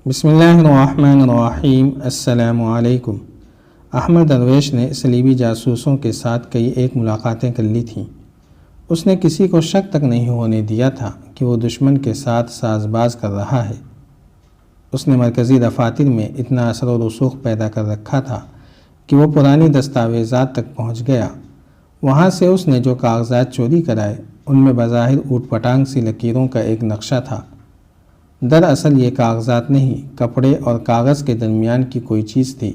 بسم اللہ الرحمن الرحیم۔ السلام علیکم۔ احمد درویش نے صلیبی جاسوسوں کے ساتھ کئی ایک ملاقاتیں کر لی تھیں۔ اس نے کسی کو شک تک نہیں ہونے دیا تھا کہ وہ دشمن کے ساتھ ساز باز کر رہا ہے۔ اس نے مرکزی دفاتر میں اتنا اثر و رسوخ پیدا کر رکھا تھا کہ وہ پرانی دستاویزات تک پہنچ گیا۔ وہاں سے اس نے جو کاغذات چوری کرائے ان میں بظاہر اوٹ پٹانگ سی لکیروں کا ایک نقشہ تھا۔ دراصل یہ کاغذات نہیں، کپڑے اور کاغذ کے درمیان کی کوئی چیز تھی۔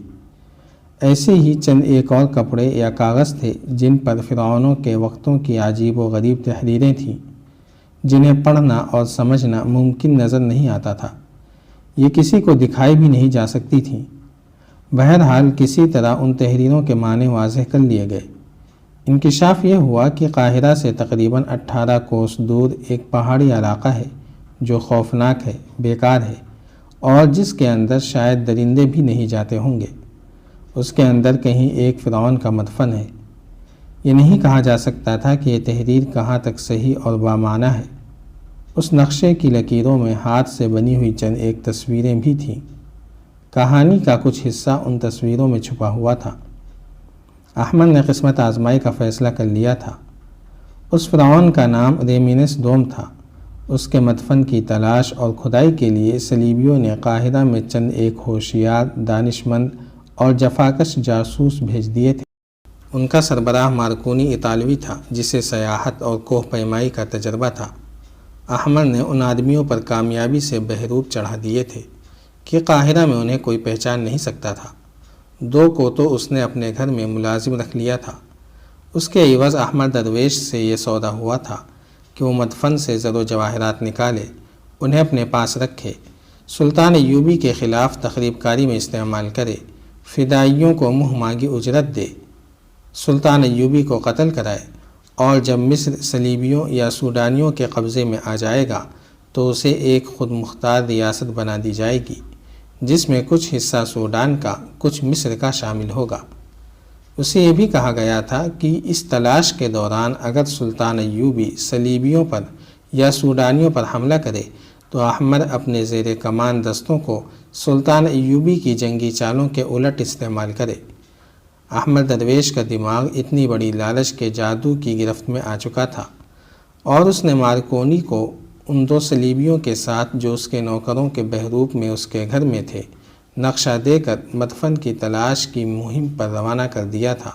ایسے ہی چند ایک اور کپڑے یا کاغذ تھے جن پر فرعونوں کے وقتوں کی عجیب و غریب تحریریں تھیں، جنہیں پڑھنا اور سمجھنا ممکن نظر نہیں آتا تھا۔ یہ کسی کو دکھائی بھی نہیں جا سکتی تھیں۔ بہرحال کسی طرح ان تحریروں کے معنی واضح کر لیے گئے۔ انکشاف یہ ہوا کہ قاہرہ سے تقریباً 18 کوس دور ایک پہاڑی علاقہ ہے جو خوفناک ہے، بیکار ہے، اور جس کے اندر شاید درندے بھی نہیں جاتے ہوں گے۔ اس کے اندر کہیں ایک فرعون کا مدفن ہے۔ یہ نہیں کہا جا سکتا تھا کہ یہ تحریر کہاں تک صحیح اور بامعنی ہے۔ اس نقشے کی لکیروں میں ہاتھ سے بنی ہوئی چند ایک تصویریں بھی تھیں۔ کہانی کا کچھ حصہ ان تصویروں میں چھپا ہوا تھا۔ احمد نے قسمت آزمائی کا فیصلہ کر لیا تھا۔ اس فرعون کا نام ریمینس دوم تھا۔ اس کے مدفن کی تلاش اور کھدائی کے لیے صلیبیوں نے قاہرہ میں چند ایک ہوشیار، دانشمند اور جفاکش جاسوس بھیج دیے تھے۔ ان کا سربراہ مارکونی اطالوی تھا جسے سیاحت اور کوہ پیمائی کا تجربہ تھا۔ احمد نے ان آدمیوں پر کامیابی سے بہروپ چڑھا دیے تھے کہ قاہرہ میں انہیں کوئی پہچان نہیں سکتا تھا۔ 2 کو تو اس نے اپنے گھر میں ملازم رکھ لیا تھا۔ اس کے عوض احمد درویش سے یہ سودا ہوا تھا کہ وہ مدفن سے زر و جواہرات نکالے، انہیں اپنے پاس رکھے، سلطان ایوبی کے خلاف تخریب کاری میں استعمال کرے، فدائیوں کو منہ مانگی اجرت دے، سلطان ایوبی کو قتل کرائے، اور جب مصر صلیبیوں یا سوڈانیوں کے قبضے میں آ جائے گا تو اسے ایک خود مختار ریاست بنا دی جائے گی جس میں کچھ حصہ سوڈان کا، کچھ مصر کا شامل ہوگا۔ اسے یہ بھی کہا گیا تھا کہ اس تلاش کے دوران اگر سلطان ایوبی صلیبیوں پر یا سوڈانیوں پر حملہ کرے تو احمد اپنے زیر کمان دستوں کو سلطان ایوبی کی جنگی چالوں کے الٹ استعمال کرے۔ احمد درویش کا دماغ اتنی بڑی لالچ کے جادو کی گرفت میں آ چکا تھا، اور اس نے مارکونی کو ان 2 صلیبیوں کے ساتھ جو اس کے نوکروں کے بہروپ میں اس کے گھر میں تھے نقشہ دے کر مدفن کی تلاش کی مہم پر روانہ کر دیا تھا۔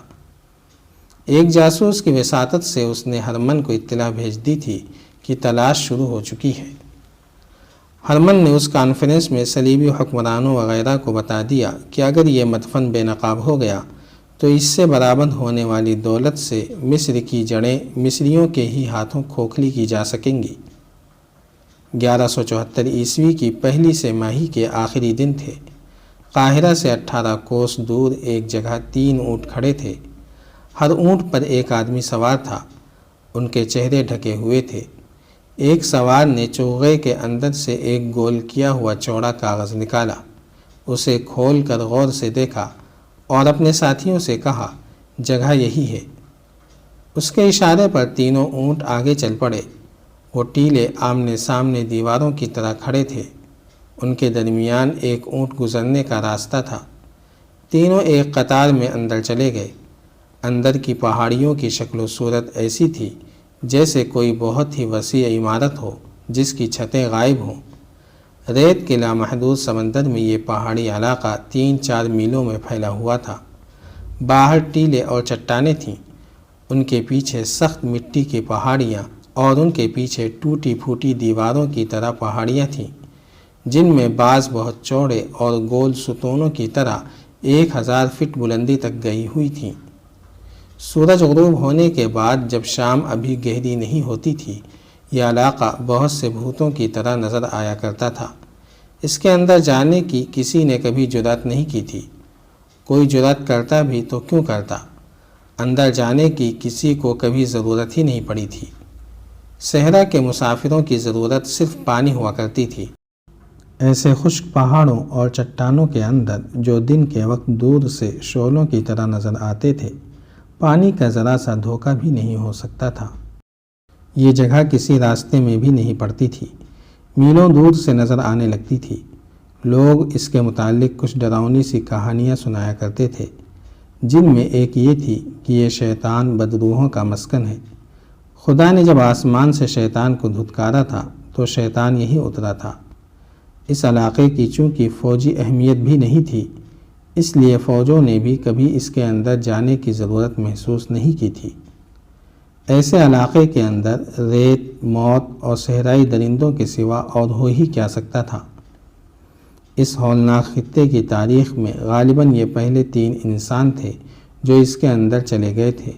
ایک جاسوس کی وساطت سے اس نے ہرمن کو اطلاع بھیج دی تھی کہ تلاش شروع ہو چکی ہے۔ ہرمن نے اس کانفرنس میں صلیبی حکمرانوں وغیرہ کو بتا دیا کہ اگر یہ مدفن بے نقاب ہو گیا تو اس سے برآمد ہونے والی دولت سے مصر کی جڑیں مصریوں کے ہی ہاتھوں کھوکھلی کی جا سکیں گی۔ 1174 عیسوی کی پہلی سہ ماہی کے آخری دن تھے۔ قاہرہ سے 18 کوس دور ایک جگہ 3 اونٹ کھڑے تھے۔ ہر اونٹ پر ایک آدمی سوار تھا۔ ان کے چہرے ڈھکے ہوئے تھے۔ ایک سوار نے چوغے کے اندر سے ایک گول کیا ہوا چوڑا کاغذ نکالا، اسے کھول کر غور سے دیکھا اور اپنے ساتھیوں سے کہا، جگہ یہی ہے۔ اس کے اشارے پر تینوں اونٹ آگے چل پڑے۔ وہ ٹیلے آمنے سامنے دیواروں کی طرح کھڑے تھے۔ ان کے درمیان ایک اونٹ گزرنے کا راستہ تھا۔ تینوں ایک قطار میں اندر چلے گئے۔ اندر کی پہاڑیوں کی شکل و صورت ایسی تھی جیسے کوئی بہت ہی وسیع عمارت ہو جس کی چھتیں غائب ہوں۔ ریت کے لامحدود سمندر میں یہ پہاڑی علاقہ 3-4 میلوں میں پھیلا ہوا تھا۔ باہر ٹیلے اور چٹانیں تھیں، ان کے پیچھے سخت مٹی کی پہاڑیاں اور ان کے پیچھے ٹوٹی پھوٹی دیواروں کی طرح پہاڑیاں تھیں جن میں بعض بہت چوڑے اور گول ستونوں کی طرح 1000 فٹ بلندی تک گئی ہوئی تھیں۔ سورج غروب ہونے کے بعد جب شام ابھی گہری نہیں ہوتی تھی، یہ علاقہ بہت سے بھوتوں کی طرح نظر آیا کرتا تھا۔ اس کے اندر جانے کی کسی نے کبھی جرات نہیں کی تھی۔ کوئی جرات کرتا بھی تو کیوں کرتا؟ اندر جانے کی کسی کو کبھی ضرورت ہی نہیں پڑی تھی۔ صحرا کے مسافروں کی ضرورت صرف پانی ہوا کرتی تھی۔ ایسے خشک پہاڑوں اور چٹانوں کے اندر جو دن کے وقت دور سے شعلوں کی طرح نظر آتے تھے، پانی کا ذرا سا دھوکہ بھی نہیں ہو سکتا تھا۔ یہ جگہ کسی راستے میں بھی نہیں پڑتی تھی، میلوں دور سے نظر آنے لگتی تھی۔ لوگ اس کے متعلق کچھ ڈراؤنی سی کہانیاں سنایا کرتے تھے، جن میں ایک یہ تھی کہ یہ شیطان بدروحوں کا مسکن ہے۔ خدا نے جب آسمان سے شیطان کو دھتکارا تھا تو شیطان یہی اترا تھا۔ اس علاقے کی چونکہ فوجی اہمیت بھی نہیں تھی، اس لیے فوجوں نے بھی کبھی اس کے اندر جانے کی ضرورت محسوس نہیں کی تھی۔ ایسے علاقے کے اندر ریت، موت اور صحرائی درندوں کے سوا اور ہو ہی کیا سکتا تھا۔ اس ہولناک خطے کی تاریخ میں غالباً یہ پہلے 3 انسان تھے جو اس کے اندر چلے گئے تھے۔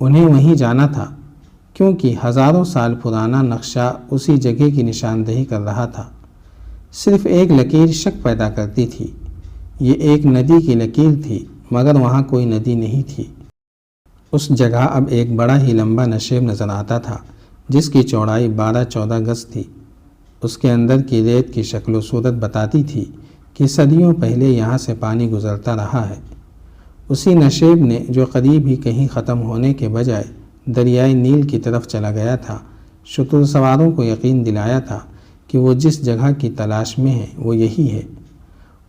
انہیں وہیں جانا تھا، کیونکہ ہزاروں سال پرانا نقشہ اسی جگہ کی نشاندہی کر رہا تھا۔ صرف ایک لکیر شک پیدا کرتی تھی۔ یہ ایک ندی کی لکیر تھی، مگر وہاں کوئی ندی نہیں تھی۔ اس جگہ اب ایک بڑا ہی لمبا نشیب نظر آتا تھا، جس کی چوڑائی 12-14 گز تھی۔ اس کے اندر کی ریت کی شکل و صورت بتاتی تھی کہ صدیوں پہلے یہاں سے پانی گزرتا رہا ہے۔ اسی نشیب نے جو قریب ہی کہیں ختم ہونے کے بجائے دریائے نیل کی طرف چلا گیا تھا، شتر سواروں کو یقین دلایا تھا کہ وہ جس جگہ کی تلاش میں ہے وہ یہی ہے۔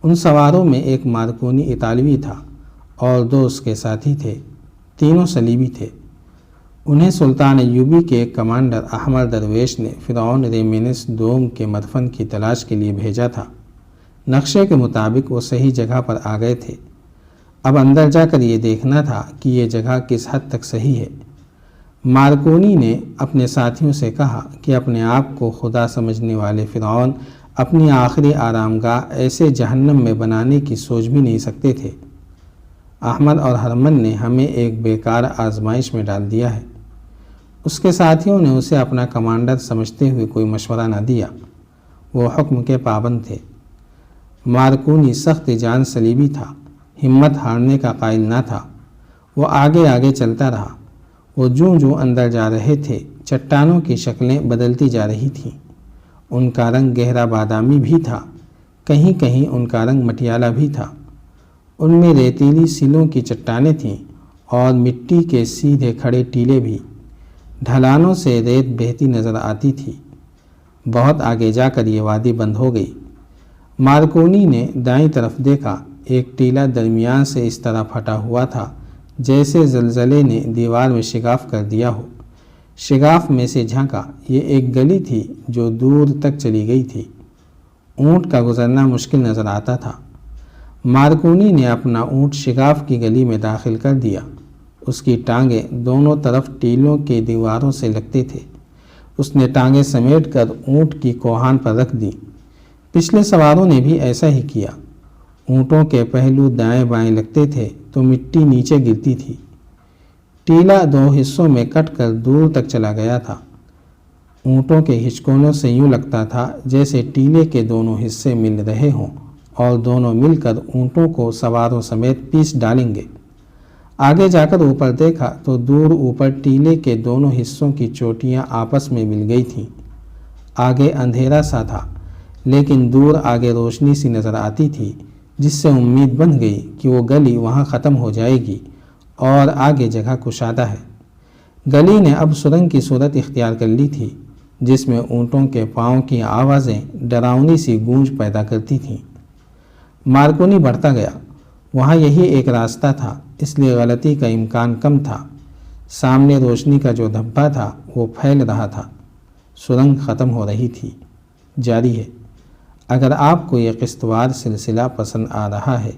ان سواروں میں ایک مارکونی اطالوی تھا اور 2 اس کے ساتھی تھے، تینوں صلیبی تھے۔ انہیں سلطان ایوبی کے ایک کمانڈر احمر درویش نے فرعون ریمینس دوم کے مدفن کی تلاش کے لیے بھیجا تھا۔ نقشے کے مطابق وہ صحیح جگہ پر آ گئے تھے۔ اب اندر جا کر یہ دیکھنا تھا کہ یہ جگہ کس حد تک صحیح ہے۔ مارکونی نے اپنے ساتھیوں سے کہا کہ اپنے آپ کو خدا سمجھنے والے فرعون اپنی آخری آرام گاہ ایسے جہنم میں بنانے کی سوچ بھی نہیں سکتے تھے۔ احمد اور ہرمن نے ہمیں ایک بیکار آزمائش میں ڈال دیا ہے۔ اس کے ساتھیوں نے اسے اپنا کمانڈر سمجھتے ہوئے کوئی مشورہ نہ دیا۔ وہ حکم کے پابند تھے۔ مارکونی سخت جان صلیبی تھا، ہمت ہارنے کا قائل نہ تھا۔ وہ آگے آگے چلتا رہا۔ وہ جوں اندر جا رہے تھے، چٹانوں کی شکلیں بدلتی جا رہی تھیں۔ ان کا رنگ گہرا بادامی بھی تھا، کہیں کہیں ان کا رنگ مٹیالہ بھی تھا۔ ان میں ریتیلی سیلوں کی چٹانیں تھیں اور مٹی کے سیدھے کھڑے ٹیلے بھی۔ ڈھلانوں سے ریت بہتی نظر آتی تھی۔ بہت آگے جا کر یہ وادی بند ہو گئی۔ مارکونی نے دائیں طرف دیکھا۔ ایک ٹیلہ درمیان سے اس طرح پھٹا ہوا تھا جیسے زلزلے نے دیوار میں شگاف کر دیا ہو۔ شگاف میں سے جھانکا، یہ ایک گلی تھی جو دور تک چلی گئی تھی۔ اونٹ کا گزرنا مشکل نظر آتا تھا۔ مارکونی نے اپنا اونٹ شگاف کی گلی میں داخل کر دیا۔ اس کی ٹانگیں دونوں طرف ٹیلوں کے دیواروں سے لگتے تھے۔ اس نے ٹانگیں سمیٹ کر اونٹ کی کوہان پر رکھ دی۔ پچھلے سواروں نے بھی ایسا ہی کیا۔ اونٹوں کے پہلو دائیں بائیں لگتے تھے تو مٹی نیچے گرتی تھی۔ ٹیلا 2 حصوں میں کٹ کر دور تک چلا گیا تھا۔ اونٹوں کے ہچکونوں سے یوں لگتا تھا جیسے ٹیلے کے دونوں حصے مل رہے ہوں اور دونوں مل کر اونٹوں کو سواروں سمیت پیس ڈالیں گے۔ آگے جا کر اوپر دیکھا تو دور اوپر ٹیلے کے دونوں حصوں کی چوٹیاں آپس میں مل گئی تھیں۔ آگے اندھیرا سا تھا، لیکن دور آگے روشنی سی نظر آتی تھی، جس سے امید بن گئی کہ وہ گلی وہاں ختم ہو جائے گی اور آگے جگہ کشادہ ہے۔ گلی نے اب سرنگ کی صورت اختیار کر لی تھی، جس میں اونٹوں کے پاؤں کی آوازیں ڈراؤنی سی گونج پیدا کرتی تھیں۔ مارکونی بڑھتا گیا۔ وہاں یہی ایک راستہ تھا، اس لیے غلطی کا امکان کم تھا۔ سامنے روشنی کا جو دھبا تھا وہ پھیل رہا تھا۔ سرنگ ختم ہو رہی تھی۔ جاری ہے۔ اگر آپ کو یہ قسط وار سلسلہ پسند آ رہا ہے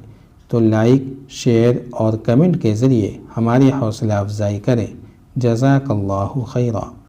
تو لائک، شیئر اور کمنٹ کے ذریعے ہماری حوصلہ افزائی کریں۔ جزاک اللہ خیرا۔